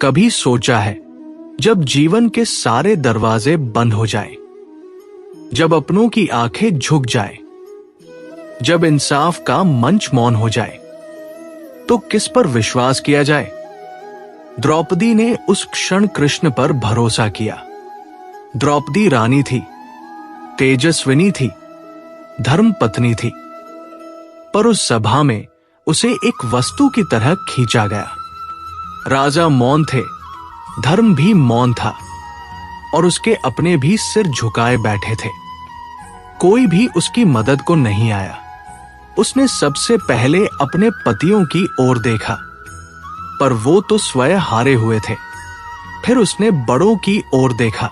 कभी सोचा है, जब जीवन के सारे दरवाजे बंद हो जाएं, जब अपनों की आंखें झुक जाए, जब इंसाफ का मंच मौन हो जाए, तो किस पर विश्वास किया जाए? द्रौपदी ने उस क्षण कृष्ण पर भरोसा किया। द्रौपदी रानी थी, तेजस्विनी थी, धर्म पत्नी थी, पर उस सभा में उसे एक वस्तु की तरह खींचा गया। राजा मौन थे, धर्म भी मौन था, और उसके अपने भी सिर झुकाए बैठे थे। कोई भी उसकी मदद को नहीं आया। उसने सबसे पहले अपने पतियों की ओर देखा, पर वो तो स्वयं हारे हुए थे। फिर उसने बड़ों की ओर देखा,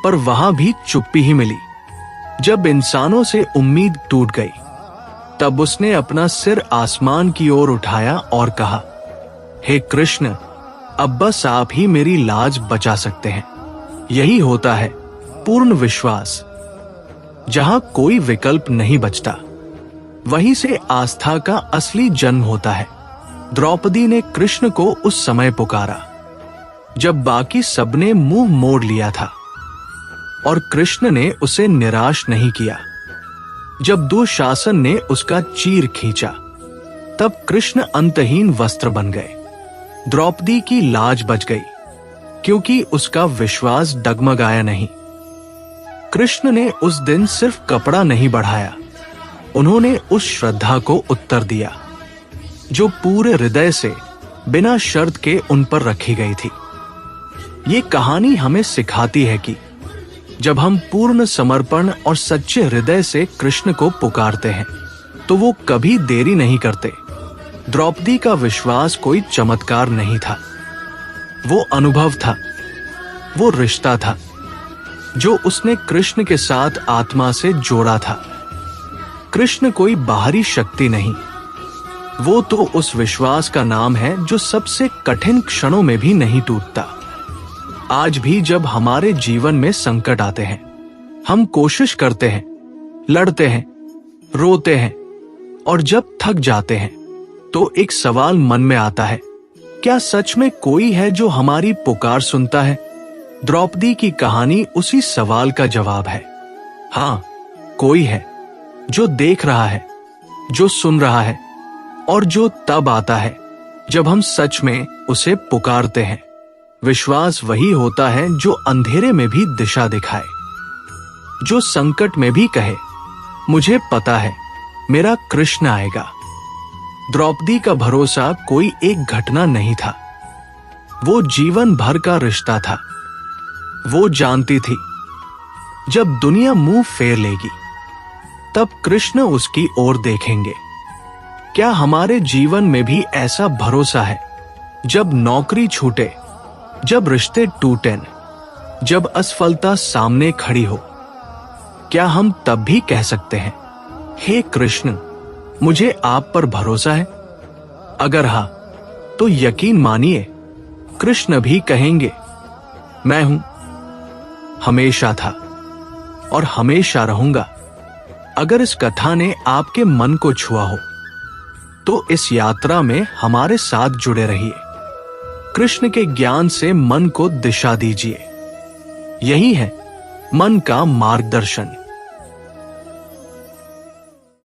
पर वहां भी चुप्पी ही मिली। जब इंसानों से उम्मीद टूट गई, तब उसने अपना सिर आसमान की ओर उठाया और कहा, हे कृष्ण, अब बस आप ही मेरी लाज बचा सकते हैं। यही होता है पूर्ण विश्वास। जहां कोई विकल्प नहीं बचता, वहीं से आस्था का असली जन्म होता है। द्रौपदी ने कृष्ण को उस समय पुकारा जब बाकी सबने मुंह मोड़ लिया था, और कृष्ण ने उसे निराश नहीं किया। जब दुशासन ने उसका चीर खींचा, तब कृष्ण अंतहीन वस्त्र बन गए। द्रौपदी की लाज बच गई, क्योंकि उसका विश्वास डगमगाया नहीं। कृष्ण ने उस दिन सिर्फ कपड़ा नहीं बढ़ाया, उन्होंने उस श्रद्धा को उत्तर दिया जो पूरे हृदय से बिना शर्त के उन पर रखी गई थी। ये कहानी हमें सिखाती है कि जब हम पूर्ण समर्पण और सच्चे हृदय से कृष्ण को पुकारते हैं, तो वो कभी देरी नहीं करते। द्रौपदी का विश्वास कोई चमत्कार नहीं था, वो अनुभव था, वो रिश्ता था जो उसने कृष्ण के साथ आत्मा से जोड़ा था। कृष्ण कोई बाहरी शक्ति नहीं, वो तो उस विश्वास का नाम है जो सबसे कठिन क्षणों में भी नहीं टूटता। आज भी जब हमारे जीवन में संकट आते हैं, हम कोशिश करते हैं, लड़ते हैं, रोते हैं, और जब थक जाते हैं, तो एक सवाल मन में आता है, क्या सच में कोई है जो हमारी पुकार सुनता है? द्रौपदी की कहानी उसी सवाल का जवाब है। हाँ, कोई है जो देख रहा है, जो सुन रहा है, और जो तब आता है जब हम सच में उसे पुकारते हैं। विश्वास वही होता है जो अंधेरे में भी दिशा दिखाए, जो संकट में भी कहे, मुझे पता है मेरा कृष्ण आएगा। द्रौपदी का भरोसा कोई एक घटना नहीं था, वो जीवन भर का रिश्ता था। वो जानती थी, जब दुनिया मुंह फेर लेगी, तब कृष्ण उसकी ओर देखेंगे। क्या हमारे जीवन में भी ऐसा भरोसा है? जब नौकरी छूटे, जब रिश्ते टूटें, जब असफलता सामने खड़ी हो, क्या हम तब भी कह सकते हैं, हे कृष्ण, मुझे आप पर भरोसा है? अगर हाँ, तो यकीन मानिए, कृष्ण भी कहेंगे, मैं हूं, हमेशा था और हमेशा रहूंगा। अगर इस कथा ने आपके मन को छुआ हो, तो इस यात्रा में हमारे साथ जुड़े रहिए। कृष्ण के ज्ञान से मन को दिशा दीजिए। यही है मन का मार्गदर्शन।